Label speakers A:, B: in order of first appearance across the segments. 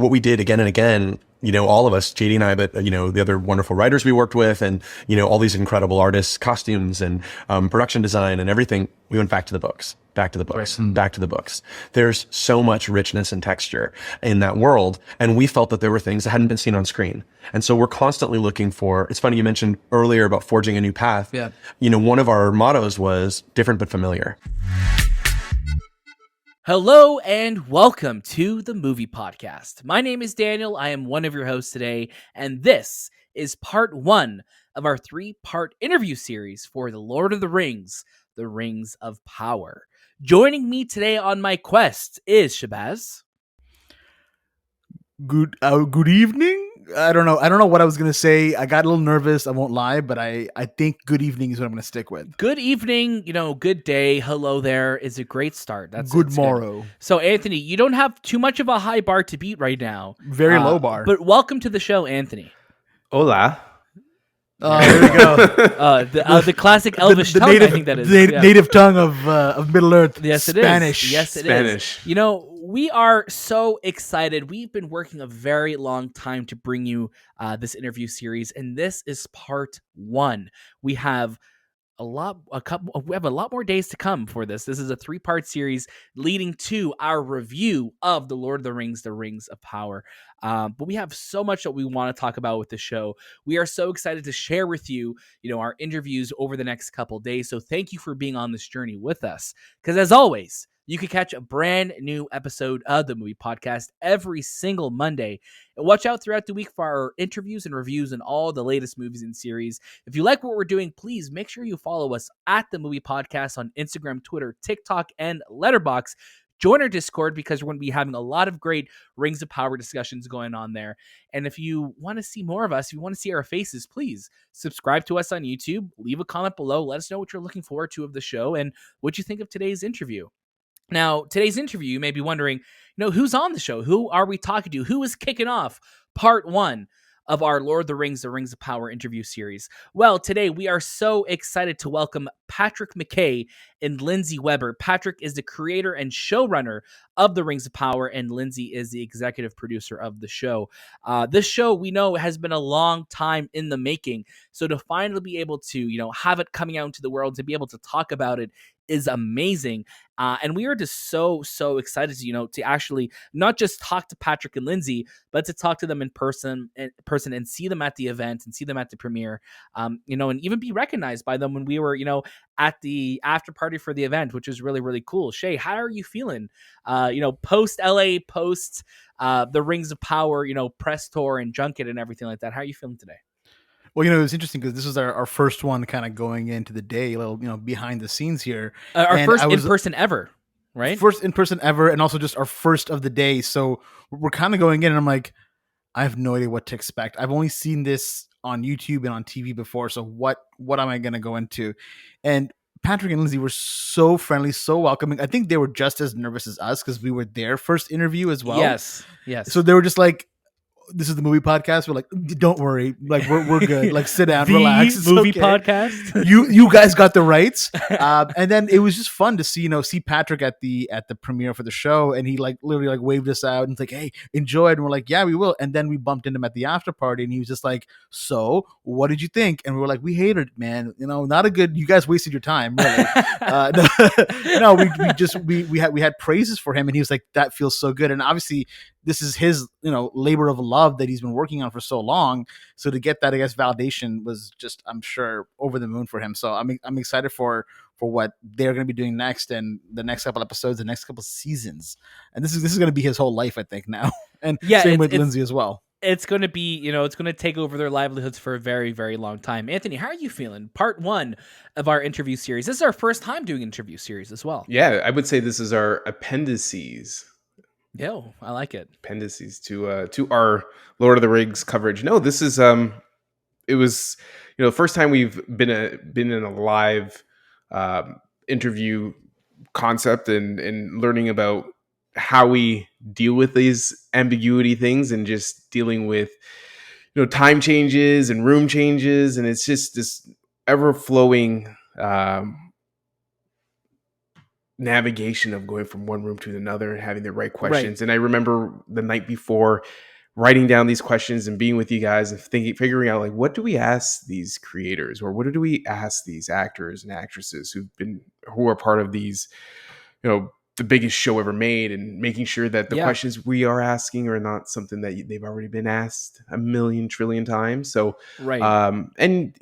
A: what we did again and again, all of us, JD and I, but, the other wonderful writers we worked with and, all these incredible artists, costumes and production design and everything, we went back to the books. Back to the books, back to the books. There's so much richness and texture in that world. And we felt that there were things that hadn't been seen on screen. And so we're constantly looking for, it's funny, you mentioned earlier about forging a new path.
B: Yeah.
A: One of our mottos was different but familiar.
C: Hello and welcome to the Movie Podcast. My name is Daniel. I am one of your hosts today, and this is part 1 of our 3-part interview series for The Lord of the Rings, The Rings of Power. Joining me today on my quest is Shahbaz.
B: Good evening. I don't know what I was gonna say. I got a little nervous. I won't lie, but I think good evening is what I'm gonna stick with.
C: Good evening, good day, hello there is a great start. That's
B: good morrow.
C: Good. So Anthony, you don't have too much of a high bar to beat right now.
B: Very low bar.
C: But welcome to the show, Anthony.
D: Hola.
B: Oh, there we go.
C: The classic Elvish tongue,
B: native,
C: I think that is.
B: Native tongue of Middle Earth.
C: Yes, it
B: Spanish.
C: is. Yes, it
D: Spanish.
C: is. We are so excited. We've been working a very long time to bring you this interview series, and this is part 1. We have a lot more days to come for this. This is a 3-part series leading to our review of The Lord of the Rings, The Rings of Power. But we have so much that we want to talk about with the show. We are so excited to share with you, our interviews over the next couple days. So thank you for being on this journey with us. Because as always, you can catch a brand new episode of the Movie Podcast every single Monday. And watch out throughout the week for our interviews and reviews and all the latest movies and series. If you like what we're doing, please make sure you follow us at the Movie Podcast on Instagram, Twitter, TikTok, and Letterboxd. Join our Discord because we're going to be having a lot of great Rings of Power discussions going on there. And if you want to see more of us, if you want to see our faces, please subscribe to us on YouTube. Leave a comment below. Let us know what you're looking forward to of the show and what you think of today's interview. Now, today's interview, you may be wondering, who's on the show? Who are we talking to? Who is kicking off part 1 of our Lord of the Rings, The Rings of Power interview series? Well, today we are so excited to welcome Patrick McKay and Lindsey Weber. Patrick is the creator and showrunner of The Rings of Power, and Lindsey is the executive producer of the show. This show, we know, has been a long time in the making. So to finally be able to, have it coming out into the world, to be able to talk about it is amazing. And we are just so excited to actually not just talk to Patrick and Lindsey, but to talk to them in person and see them at the event and see them at the premiere, and even be recognized by them when we were, at the after party for the event, which is really, really cool. Shay, how are you feeling? Post LA, post the Rings of Power, press tour and junket and everything like that. How are you feeling today?
B: Well, it was interesting because this was our first one kind of going into the day, a little, behind the scenes here.
C: Our first in-person ever, right?
B: First in-person ever, and also just our first of the day. So we're kind of going in, and I'm like, I have no idea what to expect. I've only seen this on YouTube and on TV before, so what am I going to go into? And Patrick and Lindsey were so friendly, so welcoming. I think they were just as nervous as us because we were their first interview as well.
C: Yes.
B: So they were just like, this is the movie podcast. We're like, don't worry, like we're good. Like, sit down, relax. It's
C: movie
B: okay.
C: podcast.
B: You guys got the rights. And then it was just fun to see Patrick at the premiere for the show, and he literally waved us out and was like, hey, enjoy it. And we're like, yeah, we will. And then we bumped into him at the after party, and he was just like, so what did you think? And we were like, we hated it, man. Not a good. You guys wasted your time. Really. No, we had praises for him, and he was like, that feels so good. And obviously, this is his, labor of love that he's been working on for so long. So to get that, I guess, validation was just, I'm sure, over the moon for him. So I'm excited for what they're going to be doing next, and the next couple episodes, the next couple seasons. And this is going to be his whole life, I think, now. And same with Lindsey as well.
C: It's going to be, it's going to take over their livelihoods for a very, very long time. Anthony, how are you feeling? Part 1 of our interview series. This is our first time doing an interview series as well.
D: Yeah, I would say this is our appendices.
C: Yo, I like it.
D: Appendices to our Lord of the Rings coverage. No, this is it was the first time we've been in a live interview concept and learning about how we deal with these ambiguity things and just dealing with time changes and room changes, and it's just this ever flowing navigation of going from one room to another and having the right questions. And I remember the night before writing down these questions and being with you guys and figuring out, like, what do we ask these creators, or what do we ask these actors and actresses who are part of these, the biggest show ever made, and making sure that the questions we are asking are not something that they've already been asked a million trillion times. So, and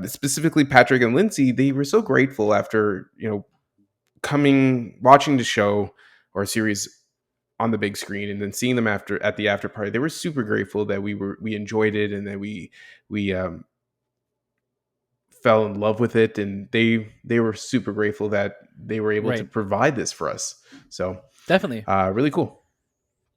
D: specifically Patrick and Lindsey, they were so grateful after, watching the show or series on the big screen and then seeing them at the after party. They were super grateful that we enjoyed it and that we fell in love with it, and they were super grateful that they were able to provide this for us. So
C: definitely
D: really cool.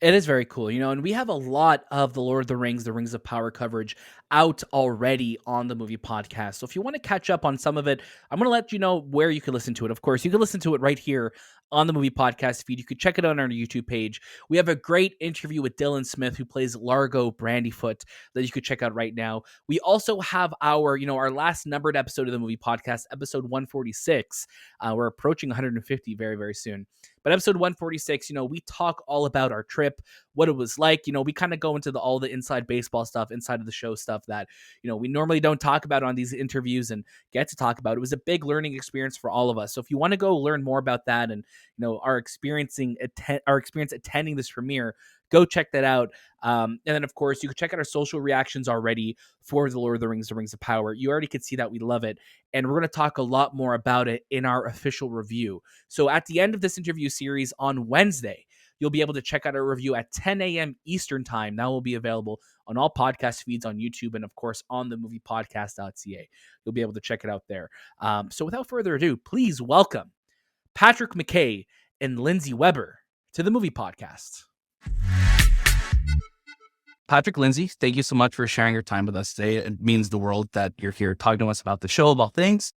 C: It is very cool, and we have a lot of the Lord of the Rings of Power coverage out already on the movie podcast. So if you want to catch up on some of it, I'm going to let you know where you can listen to it. Of course, you can listen to it right here on the movie podcast feed. You could check it out on our YouTube page. We have a great interview with Dylan Smith, who plays Largo Brandyfoot, that you could check out right now. We also have our last numbered episode of the movie podcast, episode 146. We're approaching 150 very, very soon. But episode 146, we talk all about our trip, what it was like. We kind of go into all the inside baseball stuff, inside of the show stuff that, we normally don't talk about on these interviews and get to talk about. It was a big learning experience for all of us. So if you want to go learn more about that and, our experience attending this premiere, go check that out. And then, of course, you can check out our social reactions already for The Lord of the Rings of Power. You already could see that we love it. And we're going to talk a lot more about it in our official review. So at the end of this interview series on Wednesday, you'll be able to check out our review at 10 a.m. Eastern time. That will be available on all podcast feeds on YouTube and, of course, on TheMoviePodcast.ca. You'll be able to check it out there. So without further ado, please welcome Patrick McKay and Lindsey Weber to the Movie Podcast.
E: Patrick, Lindsey, thank you so much for sharing your time with us today. It means the world that you're here talking to us about the show, about things.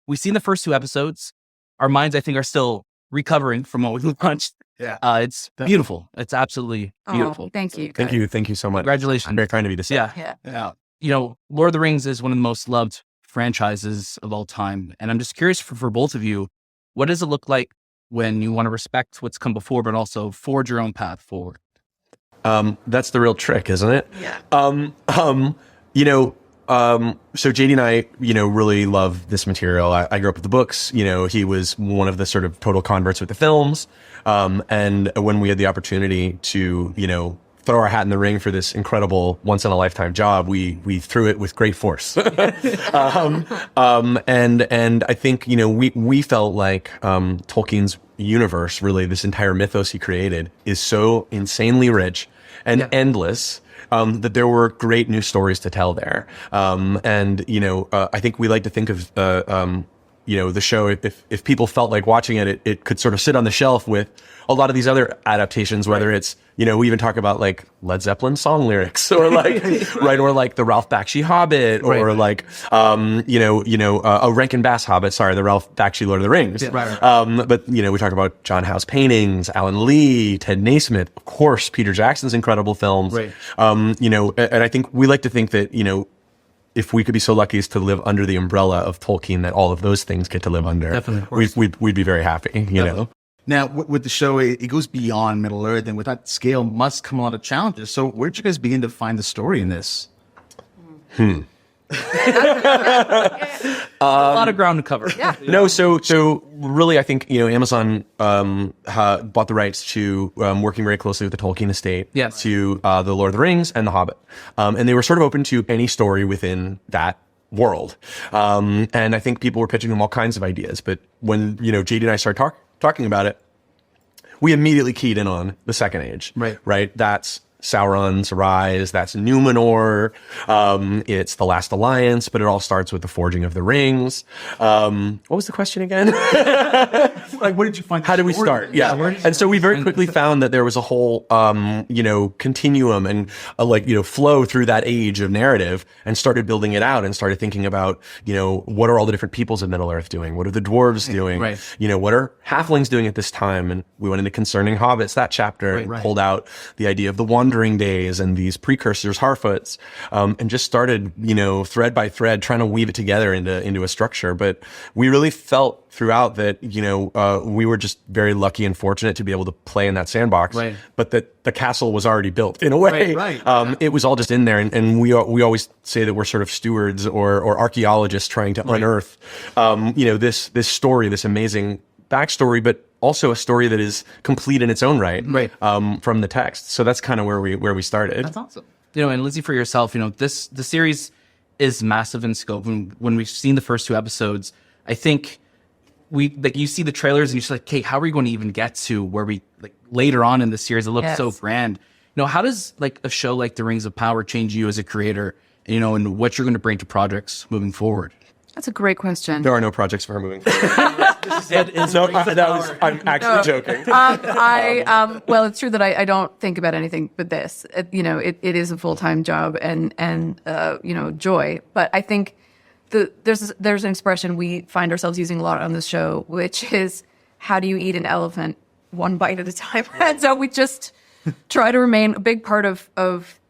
E: We've seen the first 2 episodes. Our minds, I think, are still recovering from what we launched.
A: Yeah.
E: It's beautiful. It's absolutely beautiful.
F: Thank you.
A: Thank you so much.
E: Congratulations.
A: Very kind of you to say.
E: Yeah. Lord of the Rings is one of the most loved franchises of all time. And I'm just curious for both of you, what does it look like when you want to respect what's come before, but also forge your own path forward?
A: That's the real trick, isn't it?
F: Yeah.
A: So JD and I, really love this material. I grew up with the books. He was one of the sort of total converts with the films. And when we had the opportunity to, throw our hat in the ring for this incredible once in a lifetime job, we threw it with great force. And I think, we felt like, Tolkien's universe, really this entire mythos he created, is so insanely rich and endless, that there were great new stories to tell there. I think we like to think of, the show, if people felt like watching it, it could sort of sit on the shelf with a lot of these other adaptations, whether it's, we even talk about like Led Zeppelin song lyrics or like, or like the Ralph Bakshi Hobbit or like, a Rankin Bass Hobbit, the Ralph Bakshi Lord of the Rings. Yeah. But, we talk about John Howe's paintings, Alan Lee, Ted Naismith, of course, Peter Jackson's incredible films. Right. And I think we like to think that, if we could be so lucky as to live under the umbrella of Tolkien, that all of those things get to live under, definitely, we'd be very happy, know?
B: Now, with the show, it goes beyond Middle Earth, and with that scale must come a lot of challenges. So where'd you guys begin to find the story in this?
E: A lot of ground to cover.
F: Yeah.
A: No, so really, I think Amazon bought the rights to working very closely with the Tolkien estate to the Lord of the Rings and the Hobbit, and they were sort of open to any story within that world. And I think people were pitching them all kinds of ideas. But when JD and I started talking about it, we immediately keyed in on the Second Age. Right. That's Sauron's rise, that's Numenor, it's the Last Alliance, but it all starts with the forging of the rings. What was the question again?
B: Like, what did you find?
A: How did we start? Yeah. And so we very quickly found that there was a whole, continuum and flow through that age of narrative, and started building it out and started thinking about, what are all the different peoples of Middle Earth doing? What are the dwarves doing? Right. What are halflings doing at this time? And we went into Concerning Hobbits, that chapter, and pulled out the idea of the Wandering Days and these precursors, Harfoots, and just started, thread by thread, trying to weave it together into a structure. But we really felt throughout that, we were just very lucky and fortunate to be able to play in that sandbox.
E: Right.
A: But the castle was already built in a way.
E: Right.
A: It was all just in there, and we always say that we're sort of stewards or archaeologists trying to unearth, this story, this amazing backstory, but also a story that is complete in its own right. From the text. So that's kind of where we started.
E: That's awesome. And Lindsey, for yourself, the series is massive in scope. When we've seen the first 2 episodes, I think you see the trailers and you're just like, okay, how are we going to even get to where we later on in the series? It looks so grand. How does a show like The Rings of Power change you as a creator? And what you're going to bring to projects moving forward?
F: That's a great question.
A: There are no projects for her moving forward. I'm actually joking.
F: Well, it's true that I don't think about anything but this. It is a full-time job and joy. But I think there's an expression we find ourselves using a lot on this show, which is, how do you eat an elephant one bite at a time? And so we just try to remain. A big part of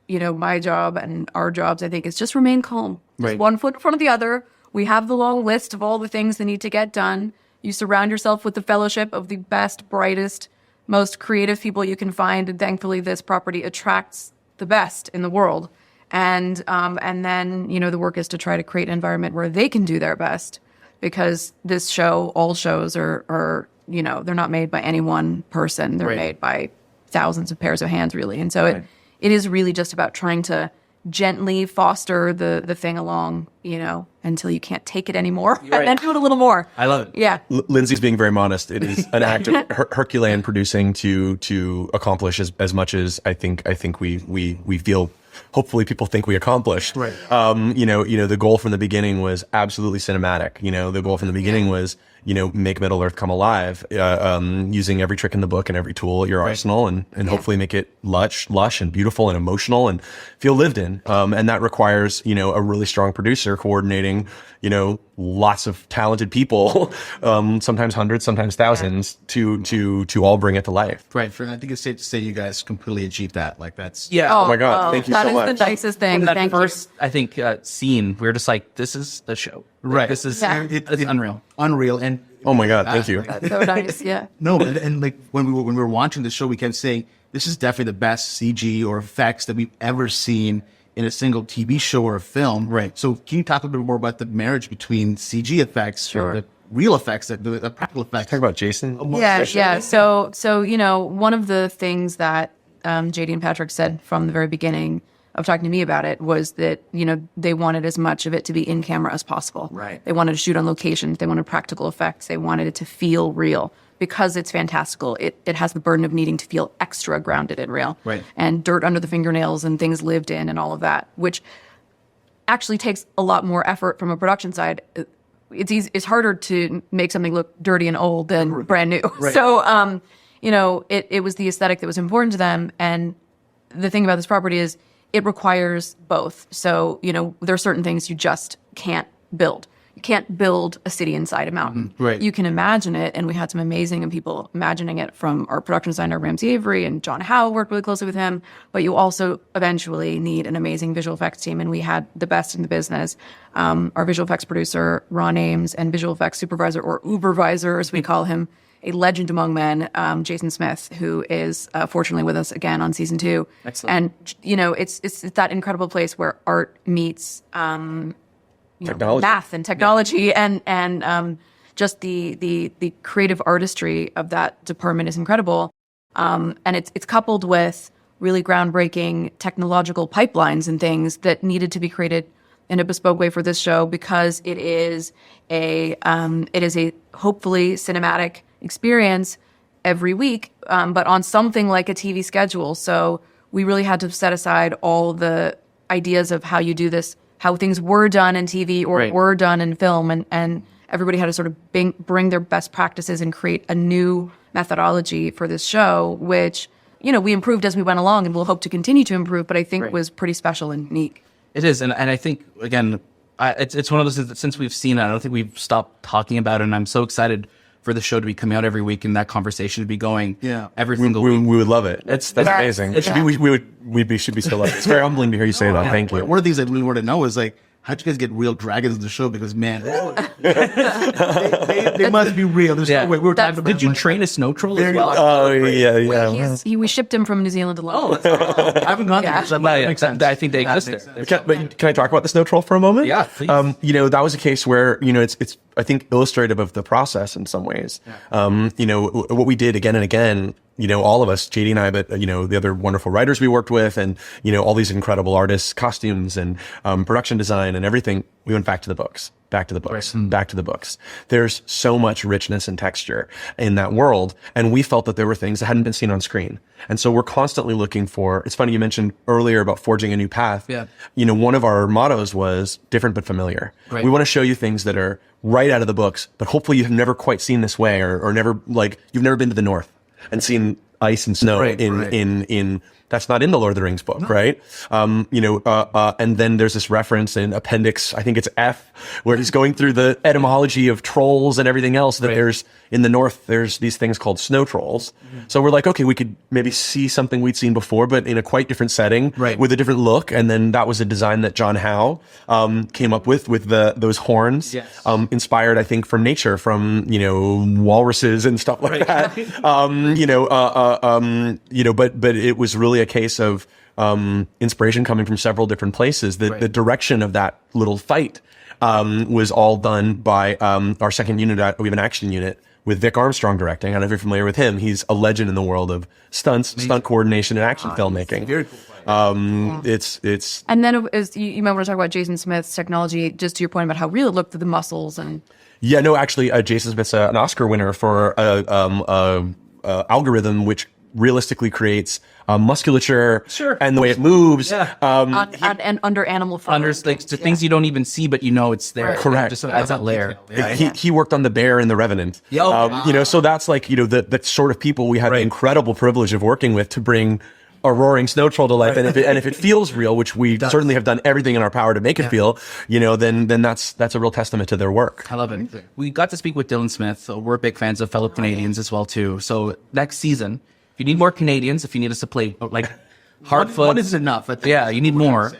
F: my job and our jobs, I think, is just remain calm. Just one foot in front of the other. We have the long list of all the things that need to get done. You surround yourself with the fellowship of the best, brightest, most creative people you can find. And thankfully, this property attracts the best in the world. And then, the work is to try to create an environment where they can do their best. Because this show, all shows are they're not made by any one person. They're made by thousands of pairs of hands, really. And so it is really just about trying to gently foster the thing along, until you can't take it anymore, and then do it a little more.
E: I love it.
F: Yeah.
A: Lindsey's being very modest. It is an act of Herculean producing to accomplish as much as I think we feel. Hopefully people think we accomplished. Right. The goal from the beginning was absolutely cinematic. The goal from the beginning was, make Middle Earth come alive, using every trick in the book and every tool at your arsenal, and hopefully make it lush and beautiful and emotional and feel lived in. And that requires, a really strong producer coordinating, lots of talented people, sometimes hundreds, sometimes thousands, to all bring it to life.
B: Right. I think it's safe to say you guys completely achieved that. That's
A: Oh my God! Thank you so much.
F: That is the nicest thing.
E: That
F: Thank
E: first, I think, scene, we were just like, this is the show.
B: Right.
E: This is
B: it's
E: unreal.
B: Unreal. And
A: Oh my God! Thank you.
F: That's so nice. Yeah.
B: no, and when we were watching the show, we kept saying this is definitely the best CG or effects that we've ever seen in a single TV show or a film.
E: Right.
B: So can you talk a little bit more about the marriage between CG effects, the real effects, the practical effects?
A: Talk about Jason.
F: Yeah. So one of the things that JD and Patrick said from the very beginning of talking to me about it was that, they wanted as much of it to be in camera as possible.
B: Right.
F: They wanted to shoot on location. They wanted practical effects. They wanted it to feel real because it's fantastical. It has the burden of needing to feel extra grounded and real.
B: Right.
F: And dirt under the fingernails and things lived in and all of that, which actually takes a lot more effort from a production side. It's harder to make something look dirty and old than brand new.
B: Right.
F: So, it was the aesthetic that was important to them. And the thing about this property is it requires both. So, there are certain things you just can't build. You can't build a city inside a mountain.
B: Right.
F: You can imagine it, and we had some amazing people imagining it, from our production designer, Ramsey Avery, and John Howe worked really closely with him. But you also eventually need an amazing visual effects team, and we had the best in the business. Our visual effects producer, Ron Ames, and visual effects supervisor, or Ubervisor, as we call him, a legend among men, Jason Smith, who is fortunately with us again on season 2.
E: Excellent.
F: And, it's that incredible place where art meets
A: Technology.
F: math and technology, and just the creative artistry of that department is incredible. And it's coupled with really groundbreaking technological pipelines and things that needed to be created in a bespoke way for this show, because it is a hopefully cinematic experience every week, but on something like a TV schedule. So we really had to set aside all the ideas of how you do this, how things were done in TV or were done in film, and everybody had to sort of bring their best practices and create a new methodology for this show, which, we improved as we went along, and we'll hope to continue to improve, but I think was pretty special and unique.
E: It is, and I think, again, it's one of those things that since we've seen it, I don't think we've stopped talking about it, and I'm so excited for the show to be coming out every week and that conversation to be going every single week.
A: We would love it. That's amazing. It should be, we should be so lucky. It's very humbling to hear you say that. Thank you.
B: One of the things that we want to know is how'd you guys get real dragons in the show? Because man, they must be real. There's no way. We were talking about.
E: Did you train a snow troll as well?
A: Oh yeah.
F: We shipped him from New Zealand alone.
B: I haven't gone there. So that makes sense.
E: I think they exist there.
A: Can I talk about the snow troll for a moment?
E: Yeah, please.
A: That was a case where it's I think illustrative of the process in some ways. What we did again and again. All of us, JD and I, but the other wonderful writers we worked with, and all these incredible artists, costumes and production design and everything. We went back to the books. Back to the books. There's so much richness and texture in that world. And we felt that there were things that hadn't been seen on screen. And so we're constantly looking for, it's funny, you mentioned earlier about forging a new path.
E: Yeah.
A: One of our mottos was different but familiar.
E: Right.
A: We want to show you things that are right out of the books, but hopefully you've never quite seen this way or never, you've never been to the North and seen ice and snow in that's not in the Lord of the Rings book, right? And then there's this reference in appendix, I think it's F, where he's going through the etymology of trolls and everything else that there's in the North, there's these things called snow trolls. So we're like, okay, we could maybe see something we'd seen before, but in a quite different setting with a different look. And then that was a design that John Howe came up with those horns, inspired, I think, from nature, from, walruses and stuff like that. But it was really a case of inspiration coming from several different places. The direction of that little fight was all done by our second unit. We have an action unit with Vic Armstrong directing. I don't know if you're familiar with him. He's a legend in the world of stunt coordination and action filmmaking.
B: Very cool.
F: It's and then you might want to talk about Jason Smith's technology, just to your point about how real it looked with the muscles and.
A: Yeah, no, actually, Jason Smith's an Oscar winner for algorithm which realistically creates musculature and the way it moves.
F: And under animal fur.
E: Things you don't even see, but it's there.
F: Right.
A: Correct.
E: Just adds that layer.
A: He worked on the Bear and the Revenant. So that's the sort of people we had the incredible privilege of working with to bring a roaring snow troll to life. And if it feels real, which we certainly have done everything in our power to make it feel, then that's a real testament to their work.
E: I love it. We got to speak with Dylan Smith. So we're big fans of fellow Canadians as well too. So next season, if you need more Canadians, if you need us to play Hartfoot,
B: one is enough.
E: You need more.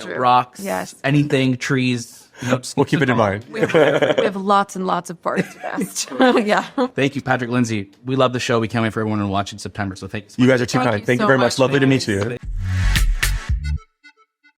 E: Rocks, anything, trees.
A: We'll keep it in mind.
F: We have lots and lots of parties to best. Yeah.
E: Thank you, Patrick, Lindsey. We love the show. We can't wait for everyone to watch in September. So thank you.
A: You guys are too kind. Thank you very much. Lovely to meet you.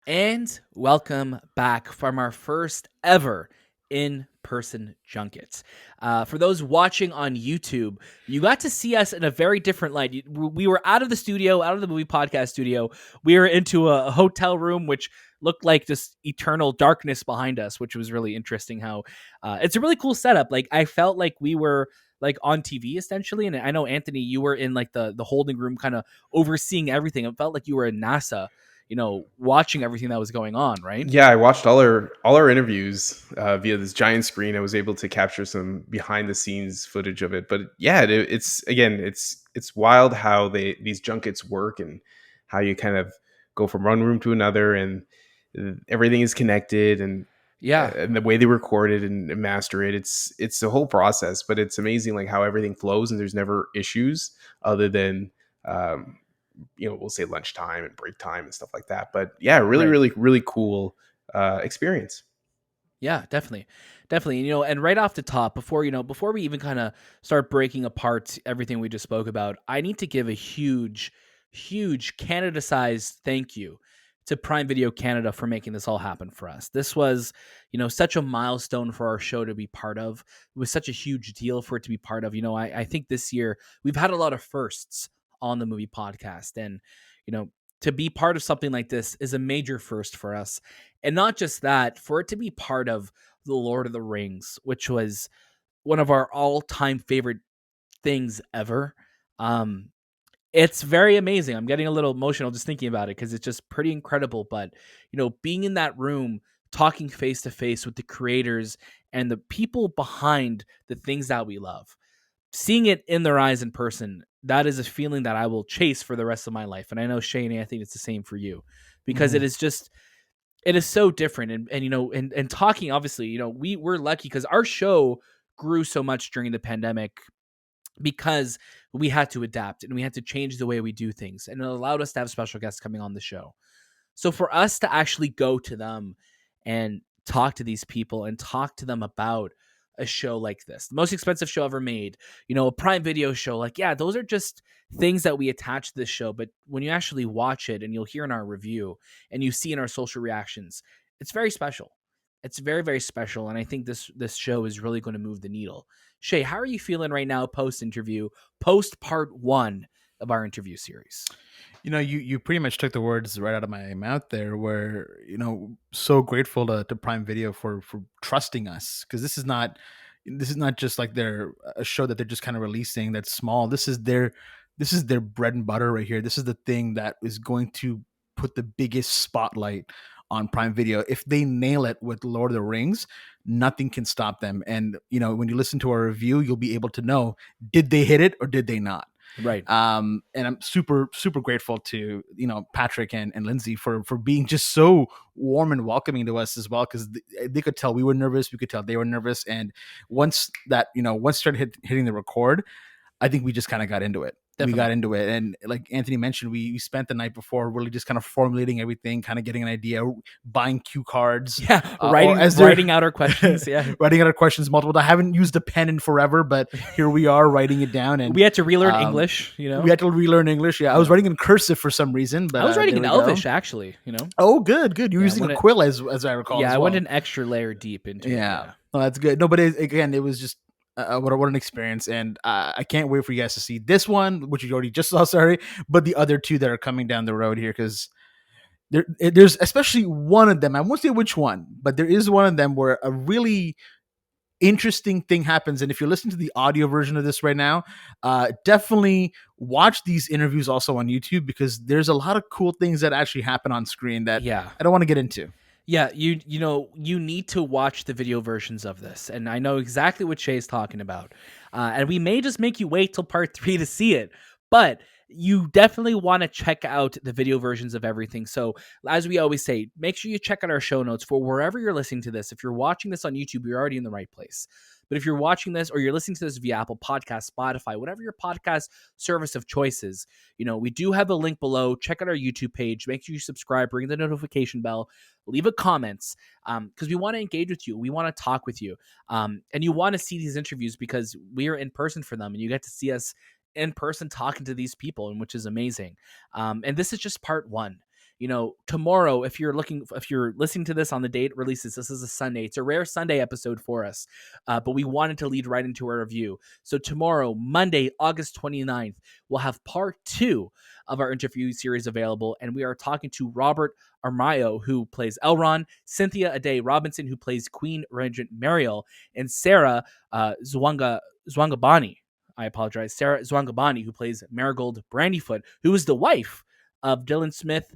C: And welcome back from our first ever in-person junket. For those watching on YouTube, you got to see us in a very different light. We were out of the studio, out of the movie podcast studio. We were into a hotel room, which looked like just eternal darkness behind us, which was really interesting. How it's a really cool setup. I felt like we were on TV essentially, and I know Anthony, you were in the holding room, kind of overseeing everything. It felt like you were in NASA, watching everything that was going on, right?
D: Yeah, I watched all our interviews via this giant screen. I was able to capture some behind the scenes footage of it. But yeah, it's wild how these junkets work and how you kind of go from one room to another and everything is connected and and the way they record it and master it. It's a whole process, but it's amazing how everything flows and there's never issues other than we'll say lunchtime and break time and stuff like that. But yeah, really cool experience.
C: Yeah, definitely. And right off the top, before we even kind of start breaking apart everything we just spoke about, I need to give a huge Canada-sized thank you to Prime Video Canada for making this all happen for us. This was, such a milestone for our show to be part of. It was such a huge deal for it to be part of. I think this year we've had a lot of firsts on the movie podcast, and to be part of something like this is a major first for us. And not just that, for it to be part of the Lord of the Rings, which was one of our all-time favorite things ever. It's very amazing. I'm getting a little emotional just thinking about it because it's just pretty incredible. But, being in that room, talking face to face with the creators and the people behind the things that we love, seeing it in their eyes in person, that is a feeling that I will chase for the rest of my life. And I know, Shane, I think it's the same for you because it is so different. And talking, obviously, we're lucky because our show grew so much during the pandemic because we had to adapt and we had to change the way we do things, and it allowed us to have special guests coming on the show. So for us to actually go to them and talk to these people and talk to them about a show like this, the most expensive show ever made, a Prime Video show. Like, yeah, those are just things that we attach to this show. But when you actually watch it, and you'll hear in our review and you see in our social reactions, it's very special. It's very, very special. And I think this show is really going to move the needle. Shay, how are you feeling right now post part 1 of our interview series?
B: You pretty much took the words right out of my mouth there, where, so grateful to Prime Video for trusting us, because this is not just like a show that they're just kind of releasing that's small. This is their bread and butter right here. This is the thing that is going to put the biggest spotlight on Prime Video. If they nail it with Lord of the Rings, nothing can stop them. And when you listen to our review, you'll be able to know, did they hit it or did they not?
C: Right.
B: And I'm super, super grateful to, Patrick and Lindsey for being just so warm and welcoming to us as well. Cause they could tell we were nervous. We could tell they were nervous. And once started hitting the record, I think we just kind of got into it. Definitely. We got into it. And like Anthony mentioned, we spent the night before really just kind of formulating everything, kind of getting an idea, buying cue cards.
C: Yeah. Writing out our questions. Yeah.
B: Writing out our questions multiple. I haven't used a pen in forever, but here we are writing it down. And
C: we had to relearn English, We
B: had to relearn English. Yeah. I was writing in cursive for some reason, but
C: I was writing in Elvish actually,
B: Oh, good. You're using a quill as I recall.
C: Yeah. I went an extra layer deep into it.
B: Yeah. Well, that's good. No, but it was just, what an experience, and I can't wait for you guys to see this one, which you already just saw, sorry, but the other two that are coming down the road here, because there's especially one of them, I won't say which one, but there is one of them where a really interesting thing happens. And if you're listening to the audio version of this right now, definitely watch these interviews also on YouTube, because there's a lot of cool things that actually happen on screen that I don't want to get into.
C: Yeah, you need to watch the video versions of this, and I know exactly what Shay's talking about. And we may just make you wait till part 3 to see it, but you definitely want to check out the video versions of everything. So as we always say, make sure you check out our show notes for wherever you're listening to this. If you're watching this on YouTube, you're already in the right place. But if you're watching this or you're listening to this via Apple Podcasts, Spotify, whatever your podcast service of choice is, we do have a link below. Check out our YouTube page. Make sure you subscribe, ring the notification bell, leave a comments, because we want to engage with you. We want to talk with you. And you want to see these interviews because we are in person for them, and you get to see us in person talking to these people, and which is amazing. And this is just part 1. Tomorrow, if you're listening to this on the date it releases, this is a Sunday. It's a rare Sunday episode for us, but we wanted to lead right into our review. So tomorrow, Monday, August 29th, we'll have part 2 of our interview series available, and we are talking to Robert Aramayo, who plays Elrond, Cynthia Addai-Robinson, who plays Queen Regent Míriel, and Sara Zwangobani. I apologize. Sara Zwangobani, who plays Marigold Brandyfoot, who is the wife of Dylan Smith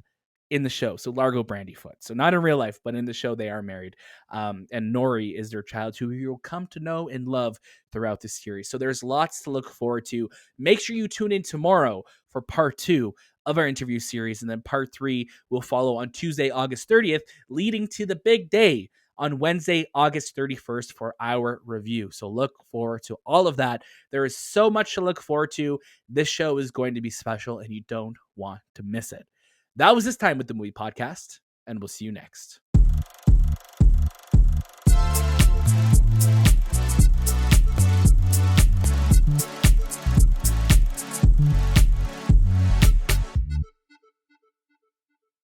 C: in the show. So Largo Brandyfoot. So not in real life, but in the show they are married. And Nori is their child, who you'll come to know and love throughout this series. So there's lots to look forward to. Make sure you tune in tomorrow for part 2 of our interview series. And then part 3 will follow on Tuesday, August 30th, leading to the big day on Wednesday, August 31st for our review. So look forward to all of that. There is so much to look forward to. This show is going to be special, and you don't want to miss it. That was this time with the Movie Podcast, and we'll see you next.